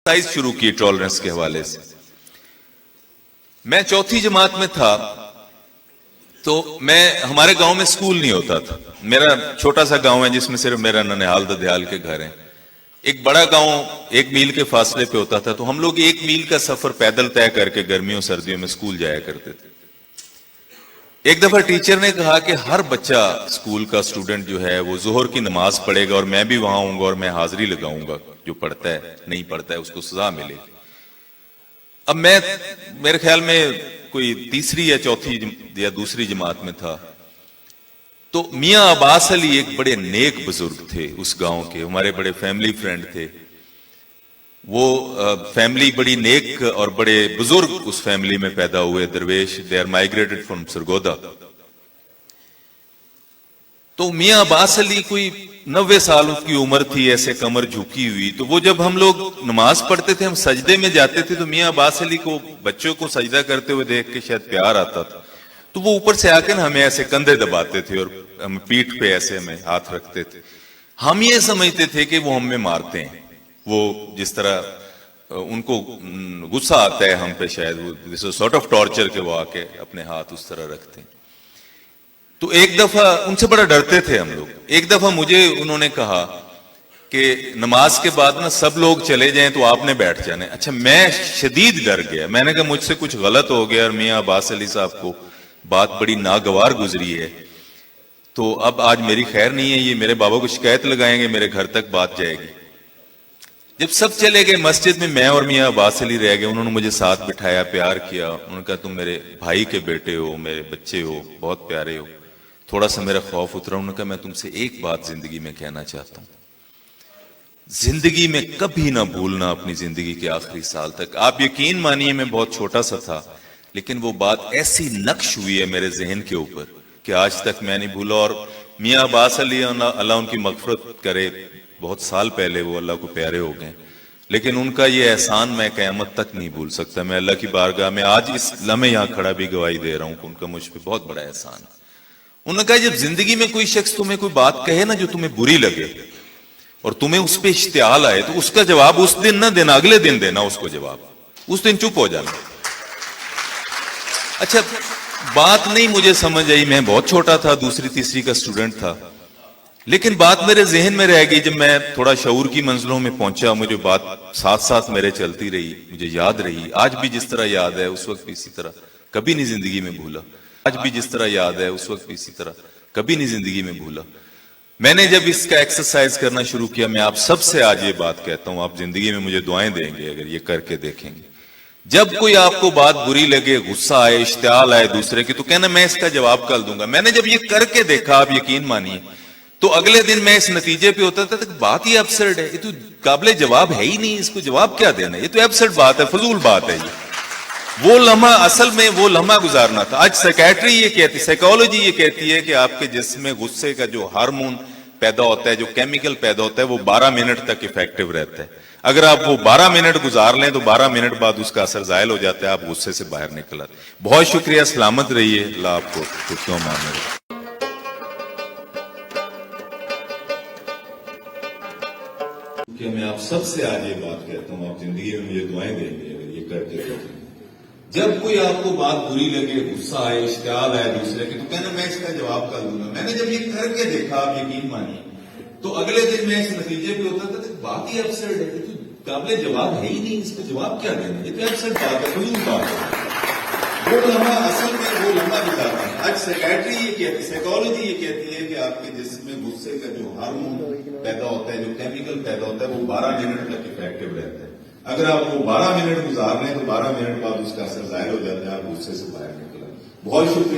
Exercise शुरू की tolerance के हवाले से। मैं चौथी जमात में था तो हमारे गांव में स्कूल नहीं होता था। मेरा छोटा सा गांव है जिसमें सिर्फ मेरा ननिहाल ददयाल के घर हैं। एक बड़ा गांव 1 मील के फासले पे होता था, तो हम लोग 1 मील का सफर पैदल तय करके गर्मियों सर्दियों में स्कूल जाया करते थे। एक दफा टीचर ने कहा कि हर बच्चा स्कूल का स्टूडेंट जो है वो जोहर की नमाज पढ़ेगा और मैं भी वहां आऊंगा और मैं हाजिरी लगाऊंगा, जो पढ़ता है नहीं पढ़ता है उसको सजा मिलेगी। अब मेरे ख्याल में कोई तीसरी या चौथी या दूसरी जमात में था, तो मियां अब्बास अली एक बड़े नेक बुजुर्ग थे उस गांव के, हमारे बड़े फैमिली फ्रेंड थे। वो फैमिली बड़ी नेक और बड़े बुजुर्ग उस फैमिली में पैदा हुए दरवेश। They are migrated from Sargodha. तो मियां अब्बास अली कोई 90 साल उसकी उम्र थी, ऐसे कमर झुकी हुई। तो वो जब हम लोग नमाज पढ़ते थे, हम सजदे में जाते थे, तो मियां अब्बास अली को बच्चों को सजदा करते हुए देख के शायद प्यार आता था, तो वो ऊपर से आके हमें ऐसे कंधे दबाते थे और हम पीठ पे ऐसे हमें हाथ रखते थे। हम ये समझते थे कि वो हमें मारते हैं, वो जिस तरह उनको गुस्सा आता है हम पे, शायद वो सॉर्ट ऑफ टॉर्चर के वो आके अपने हाथ उस तरह रखते हैं। तो एक दफा उनसे बड़ा डरते थे हम लोग। एक दफा मुझे उन्होंने कहा कि नमाज के बाद ना सब लोग चले जाएं तो आपने बैठ जाना है। अच्छा, मैं शदीद डर गया। मैंने कहा मुझसे कुछ गलत हो गया और मियां अब्बास अली साहब को बात बड़ी नागवार गुजरी है, तो अब आज मेरी खैर नहीं है, ये मेरे बाबा को शिकायत लगाएंगे, मेरे घर तक बात जाएगी। जब सब चले गए मस्जिद में, मैं और मियां अब्बास अली रह गए। उन्होंने मुझे साथ बिठाया, प्यार किया। उन्होंने कहा तुम मेरे भाई के बेटे हो, मेरे बच्चे हो, बहुत प्यारे हो। थोड़ा सा मेरा खौफ उतरा। उन्होंने कहा मैं तुमसे एक बात जिंदगी में कहना चाहता हूं, जिंदगी में कभी ना भूलना अपनी जिंदगी के आखिरी साल तक। आप यकीन मानिए मैं बहुत छोटा सा था, लेकिन वो बात ऐसी नक्श हुई है मेरे जहन के ऊपर कि आज तक मैं नहीं भूला। और मियां अब्बास अली अल्लाह उनकी मगफरत करे, बहुत साल पहले वो अल्लाह को प्यारे हो गए, लेकिन उनका ये एहसान मैं क़यामत तक नहीं भूल सकता। मैं अल्लाह की बारगाह में आज इस लम्हे यहां खड़ा भी गवाही दे रहा हूं कि उनका मुझ पर बहुत बड़ा एहसान है। उन्होंने कहा जब जिंदगी में कोई शख्स तुम्हें कोई बात कहे ना जो तुम्हें बुरी लगे और तुम्हें उस पर इश्तियाल आए, तो उसका जवाब उस दिन ना देना, अगले दिन देना उसको जवाब। उस दिन चुप हो जाना। अच्छा, बात नहीं मुझे समझ आई, मैं बहुत छोटा था, दूसरी तीसरी का स्टूडेंट था, लेकिन बात मेरे जहन में रह गई। जब मैं थोड़ा शऊर की मंजिलों में पहुंचा, मुझे बात साथ साथ मेरे चलती रही, मुझे याद रही। आज भी जिस तरह याद है उस वक्त भी इसी तरह, कभी नहीं जिंदगी में भूला। आज भी जिस तरह याद है उस वक्त भी इसी तरह, कभी नहीं जिंदगी में भूला। मैंने जब इसका एक्सरसाइज करना शुरू किया, मैं आप सबसे आज ये बात कहता हूं, आप जिंदगी में मुझे दुआएं देंगे अगर ये करके देखेंगे। जब कोई आपको बात बुरी लगे, गुस्सा आए, इश्तियाल आए दूसरे की, तो कहना मैं इसका जवाब कल दूंगा। मैंने जब ये करके देखा, आप यकीन मानिए, तो अगले दिन मैं इस नतीजे पे होता था, बात ही एब्सर्ड है, ये तो काबिले जवाब है ही नहीं, इसको जवाब क्या देना, ये तो एब्सर्ड बात है, फजूल बात है। ये वो लम्हा, असल में वो लम्हा गुजारना था। आज साइकेट्री ये कहती, साइकोलॉजी ये कहती है कि आपके जिस्म में गुस्से का जो हार्मोन पैदा होता है, जो केमिकल पैदा होता है, वो 12 मिनट तक इफेक्टिव रहता है। अगर आप वो 12 मिनट गुजार लें तो 12 मिनट बाद उसका असर जायल हो जाता है, आप गुस्से से बाहर निकल आते। बहुत शुक्रिया, सलामत रहिए, अल्लाह आपको खुशियों माने। कि मैं आप सबसे आज ये बात कहता हूं, आप जिंदगी में मुझे दुआएं देंगे अगर ये करके देखें। जब कोई आपको बात बुरी लगे, गुस्सा आए, इश्तियाल आए दूसरे के, तो कहना मैं इसका जवाब कर दूंगा। मैंने जब ये करके देखा, आप यकीन मानिए, तो अगले दिन मैं इस नतीजे पे होता था, बात ही एब्सर्ड है, तो काबिले जवाब है ही नहीं, इसको जवाब क्या देना, ये तो एब्सर्ड बात है, फजूल बात है। वो लम्हा असल में वो लम्हा गुजारना है। आज साइकेट्री ये कहती, साइकोलॉजी ये कहती है कि आपके जिस्म में गुस्से का जो हार्मोन पैदा होता है, जो केमिकल पैदा होता है, वो 12 मिनट तक इफेक्टिव रहता है। अगर आप वो 12 मिनट गुजार लें तो 12 मिनट बाद उसका असर जाहिर हो जाता है, आप गुस्से से बाहर निकलें। बहुत शुक्रिया।